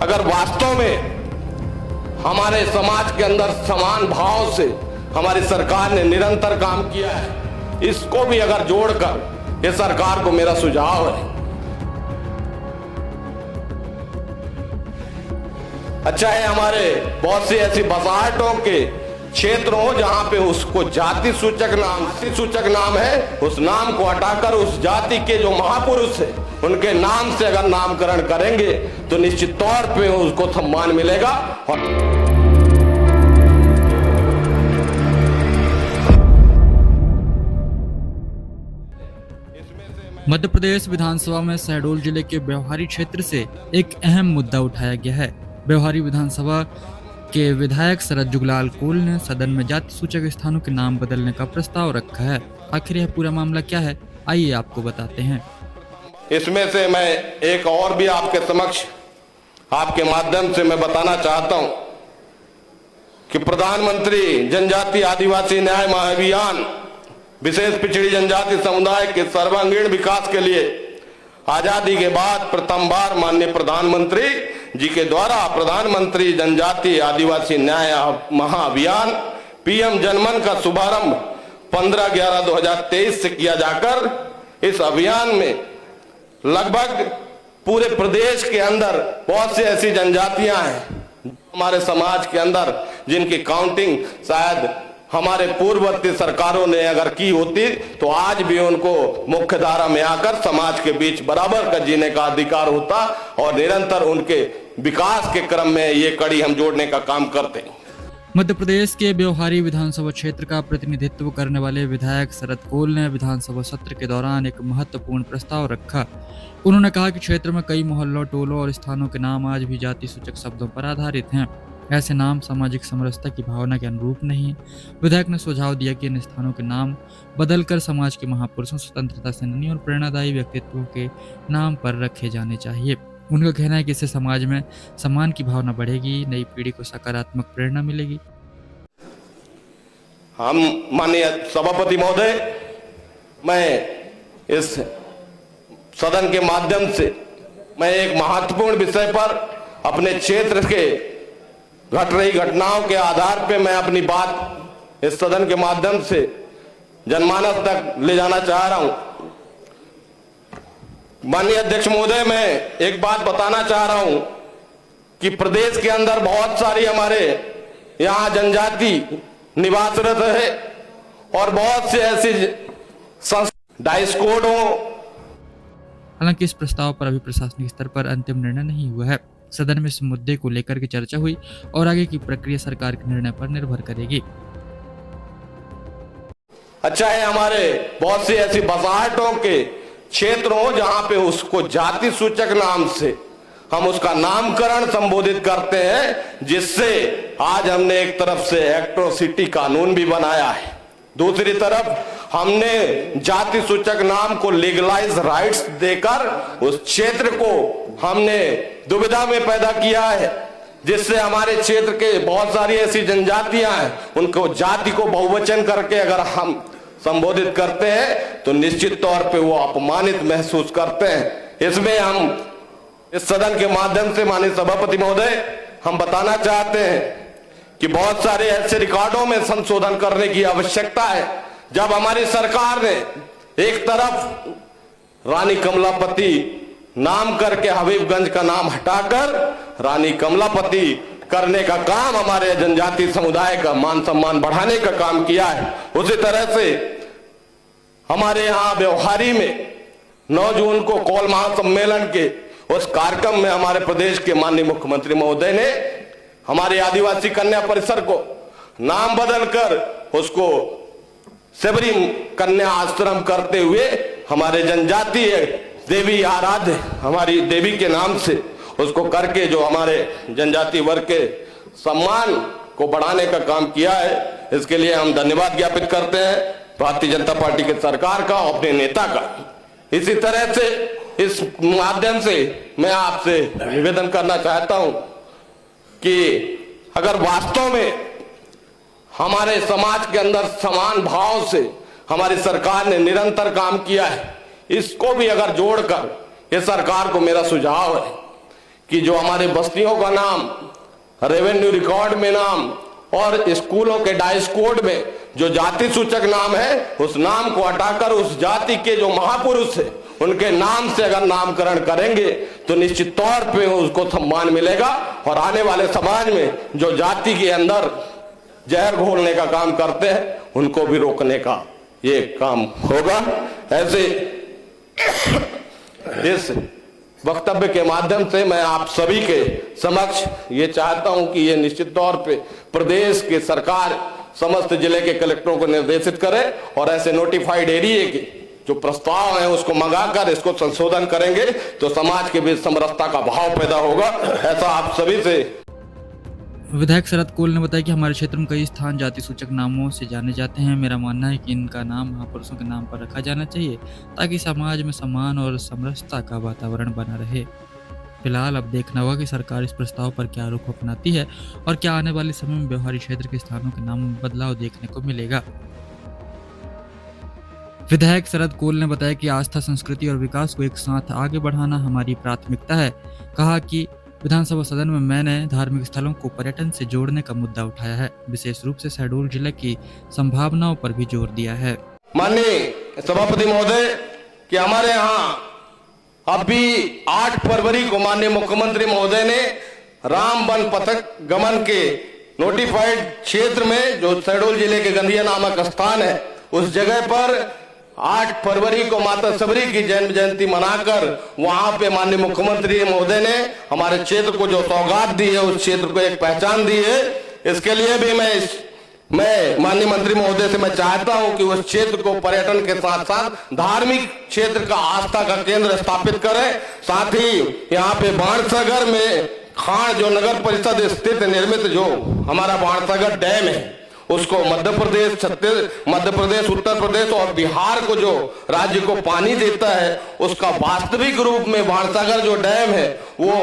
अगर वास्तव में हमारे समाज के अंदर समान भाव से हमारी सरकार ने निरंतर काम किया है, इसको भी अगर जोड़कर ये सरकार को मेरा सुझाव है। अच्छा है हमारे बहुत सी ऐसी बसाहटों के क्षेत्र हो जहां पे उसको जाति सूचक नाम है, उस नाम को हटाकर उस जाति के जो महापुरुष है उनके नाम से अगर नामकरण करेंगे तो निश्चित तौर पे उसको सम्मान मिलेगा। मध्य प्रदेश विधानसभा में शहडोल जिले के व्यवहारी क्षेत्र से एक अहम मुद्दा उठाया गया है। व्यवहारी विधानसभा के विधायक शरद जुगलाल कोल ने सदन में जाति सूचक स्थानों के नाम बदलने का प्रस्ताव रखा है। आखिर यह पूरा मामला क्या है, आइए आपको बताते हैं। इसमें से मैं एक और भी आपके समक्ष आपके माध्यम से मैं बताना चाहता हूं कि प्रधानमंत्री जनजाति आदिवासी न्याय महाअभियान विशेष पिछड़ी जनजाति समुदाय के सर्वांगीण विकास के लिए आजादी के बाद प्रथम बार माननीय प्रधानमंत्री जी के द्वारा प्रधानमंत्री जनजाति आदिवासी न्याय महाअभियान पीएम जनमन का शुभारंभ 15/11/2023 से किया जाकर इस अभियान में लगभग पूरे प्रदेश के अंदर बहुत सी ऐसी जनजातियां हैं हमारे समाज के अंदर जिनकी काउंटिंग शायद हमारे पूर्ववर्ती सरकारों ने अगर की होती तो आज भी उनको मुख्य धारा में आकर समाज के बीच बराबर का जीने का अधिकार होता और निरंतर उनके विकास के क्रम में ये कड़ी हम जोड़ने का काम करते हैं। मध्य प्रदेश के व्यवहारी विधानसभा क्षेत्र का प्रतिनिधित्व करने वाले विधायक शरद कोल ने विधानसभा सत्र के दौरान एक महत्वपूर्ण प्रस्ताव रखा। उन्होंने कहा कि क्षेत्र में कई मोहल्लों, टोलों और स्थानों के नाम आज भी जाति सूचक शब्दों पर आधारित हैं। ऐसे नाम सामाजिक समरसता की भावना के अनुरूप नहीं है। विधायक ने सुझाव दिया कि इन स्थानों के नाम बदलकर समाज के महापुरुषों, स्वतंत्रता सेनानी और प्रेरणादायी व्यक्तित्वों के नाम पर रखे जाने चाहिए। उनका कहना है कि इससे समाज में सम्मान की भावना बढ़ेगी, नई पीढ़ी को सकारात्मक प्रेरणा मिलेगी। हम माननीय सभापति महोदय, मैं इस सदन के माध्यम से मैं एक महत्वपूर्ण विषय पर अपने क्षेत्र के घट रही घटनाओं के आधार पे मैं अपनी बात इस सदन के माध्यम से जनमानस तक ले जाना चाह रहा हूं। माननीय अध्यक्ष महोदय, मैं एक बात बताना चाह रहा हूं कि प्रदेश के अंदर बहुत सारी हमारे यहाँ जनजाति निवासरत है और बहुत से ऐसी डाइस्कोड हो। हालांकि इस प्रस्ताव पर अभी प्रशासनिक स्तर पर अंतिम निर्णय नहीं हुआ है। सदन में इस मुद्दे को लेकर के चर्चा हुई और आगे की प्रक्रिया सरकार के निर्णय पर निर्भर करेगी। अच्छा है हमारे बहुत सी ऐसी बसाहटों के क्षेत्र हो जहां पे उसको जाति सूचक नाम से हम उसका नामकरण संबोधित करते हैं, जिससे आज हमने एक तरफ से एट्रोसिटी कानून भी बनाया है, दूसरी तरफ हमने जाति सूचक नाम को लीगलाइज राइट्स देकर उस क्षेत्र को हमने दुविधा में पैदा किया है, जिससे हमारे क्षेत्र के बहुत सारी ऐसी जनजातियां हैं उनको जाति को बहुवचन करके अगर हम संबोधित करते हैं तो निश्चित तौर पे वो अपमानित महसूस करते हैं। इसमें हम इस सदन के माध्यम से माननीय सभापति महोदय हम बताना चाहते हैं कि बहुत सारे ऐसे रिकॉर्डों में संशोधन करने की आवश्यकता है। जब हमारी सरकार ने एक तरफ रानी कमलापति नाम करके हबीबगंज का नाम हटाकर रानी कमलापति करने का काम हमारे जनजाति समुदाय का मान सम्मान बढ़ाने का काम किया है, उसी तरह से हमारे यहाँ व्यवहारी में 9 जून को कौल महासम्मेलन के उस कार्यक्रम में हमारे प्रदेश के माननीय मुख्यमंत्री महोदय ने हमारे आदिवासी कन्या परिसर को नाम बदलकर उसको सबरी कन्या आश्रम करते हुए हमारे जनजातीय देवी आराध्य हमारी देवी के नाम से उसको करके जो हमारे जनजाति वर्ग के सम्मान को बढ़ाने का काम किया है, इसके लिए हम धन्यवाद ज्ञापित करते हैं भारतीय जनता पार्टी के सरकार का और अपने नेता का। इसी तरह से इस माध्यम से मैं आपसे निवेदन करना चाहता हूं कि अगर वास्तव में हमारे समाज के अंदर समान भाव से हमारी सरकार ने निरंतर काम किया है, इसको भी अगर जोड़कर ये सरकार को मेरा सुझाव है कि जो हमारे बस्तियों का नाम रेवेन्यू रिकॉर्ड में नाम और स्कूलों के डाइस कोड में जो जाति सूचक नाम है, उस नाम को हटाकर उस जाति के जो महापुरुष है उनके नाम से अगर नामकरण करेंगे तो निश्चित तौर पे उसको सम्मान मिलेगा। और आने वाले समाज में जो जाति के अंदर जहर घोलने का काम करते हैं उनको भी रोकने का ये काम होगा। ऐसे इस वक्तव्य के माध्यम से मैं आप सभी के समक्ष ये चाहता हूं कि ये निश्चित तौर पे प्रदेश की सरकार समस्त जिले के कलेक्टरों को निर्देशित करे और ऐसे नोटिफाइड एरिया के जो प्रस्ताव है उसको मंगाकर इसको संशोधन करेंगे तो समाज के बीच समरसता का भाव पैदा होगा। ऐसा आप सभी से। विधायक शरद कोल ने बताया कि हमारे क्षेत्र में कई स्थान जाति सूचक नामों से जाने जाते हैं। मेरा मानना है कि इनका नाम महापुरुषों के नाम पर रखा जाना चाहिए ताकि समाज में सम्मान और समरसता का वातावरण बना रहे। फिलहाल अब देखना होगा कि सरकार इस प्रस्ताव पर क्या रुख अपनाती है और क्या आने वाले समय में व्यवहारिक क्षेत्र के स्थानों के नामों में बदलाव देखने को मिलेगा। विधायक शरद कोल ने बताया कि आस्था, संस्कृति और विकास को एक साथ आगे बढ़ाना हमारी प्राथमिकता है। कहा कि विधानसभा सदन में मैंने धार्मिक स्थलों को पर्यटन से जोड़ने का मुद्दा उठाया है, विशेष रूप से शहडोल जिले की संभावनाओं पर भी जोर दिया है। माननीय सभापति महोदय कि हमारे यहाँ अभी 8 फरवरी को माननीय मुख्यमंत्री महोदय ने राम वन पथक गमन के नोटिफाइड क्षेत्र में जो शहडोल जिले के गंदिया नामक स्थान है उस जगह पर 8 फरवरी को माता सबरी की जन्म जयंती मनाकर वहां पे माननीय मुख्यमंत्री महोदय ने हमारे क्षेत्र को जो सौगात दी है, उस क्षेत्र को एक पहचान दी है। इसके लिए भी मैं माननीय मंत्री महोदय से मैं चाहता हूं कि उस क्षेत्र को पर्यटन के साथ साथ धार्मिक क्षेत्र का आस्था का केंद्र स्थापित करें। साथ ही यहाँ पे बाणसागर में खान जो नगर परिषद स्थित निर्मित जो हमारा बाणसागर डैम है उसको मध्य प्रदेश, उत्तर प्रदेश और बिहार को जो राज्य को पानी देता है उसका वास्तविक रूप में बाणसागर जो डैम है वो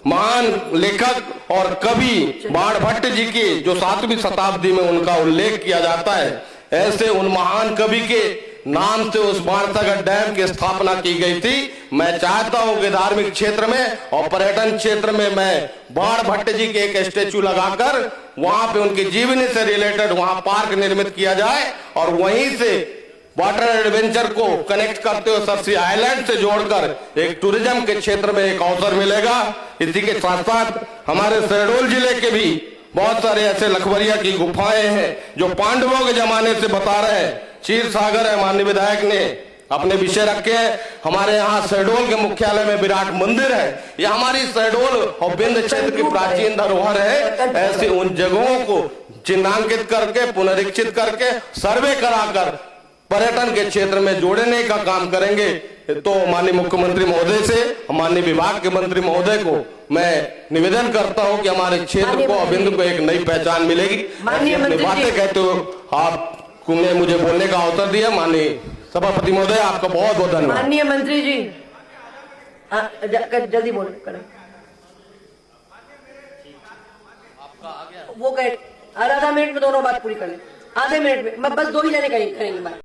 महान लेखक और कवि बाणभट्ट जी की जो 7वीं शताब्दी में उनका उल्लेख किया जाता है, ऐसे उन महान कवि के नाम से उस बाणसागर डैम की स्थापना की गई थी। मैं चाहता हूं कि धार्मिक क्षेत्र में और पर्यटन क्षेत्र में मैं बाणभट्ट जी के एक स्टेचू लगाकर वहां पे उनकी जीवनी से रिलेटेड वहां पार्क निर्मित किया जाए और वहीं से वाटर एडवेंचर को कनेक्ट करते हुए सरसी आइलैंड से जोड़कर एक टूरिज्म के क्षेत्र में एक अवसर मिलेगा। इसी के साथ साथ हमारे शहडोल जिले के भी बहुत सारे ऐसे लखवरिया की गुफाएं हैं जो पांडवों के जमाने से बता रहे हैं। क्षीर सागर है, माननीय विधायक ने अपने विषय रखे हैं। हमारे यहाँ शहडोल के मुख्यालय में विराट मंदिर है। ये हमारी शहडोल और बिंद क्षेत्र की प्राचीन धरोहर है। ऐसे उन जगहों को चिन्हांकित करके पुनरीक्षित करके सर्वे कराकर पर्यटन के क्षेत्र में जोड़ने का काम करेंगे। तो माननीय मुख्यमंत्री महोदय से, माननीय विभाग के मंत्री महोदय को मैं निवेदन करता हूं कि हमारे क्षेत्र को अबिंद को एक नई पहचान मिलेगी। बातें कहते हो आपने मुझे बोलने का अवसर दिया। माननीय सभापति महोदय आपका बहुत बहुत धन्यवाद। माननीय मंत्री जी जल्दी बोल करें। वो कहे आधा मिनट में दोनों बात पूरी कर ले। आधे मिनट में मैं बस 2 ही जने करेंगे बात।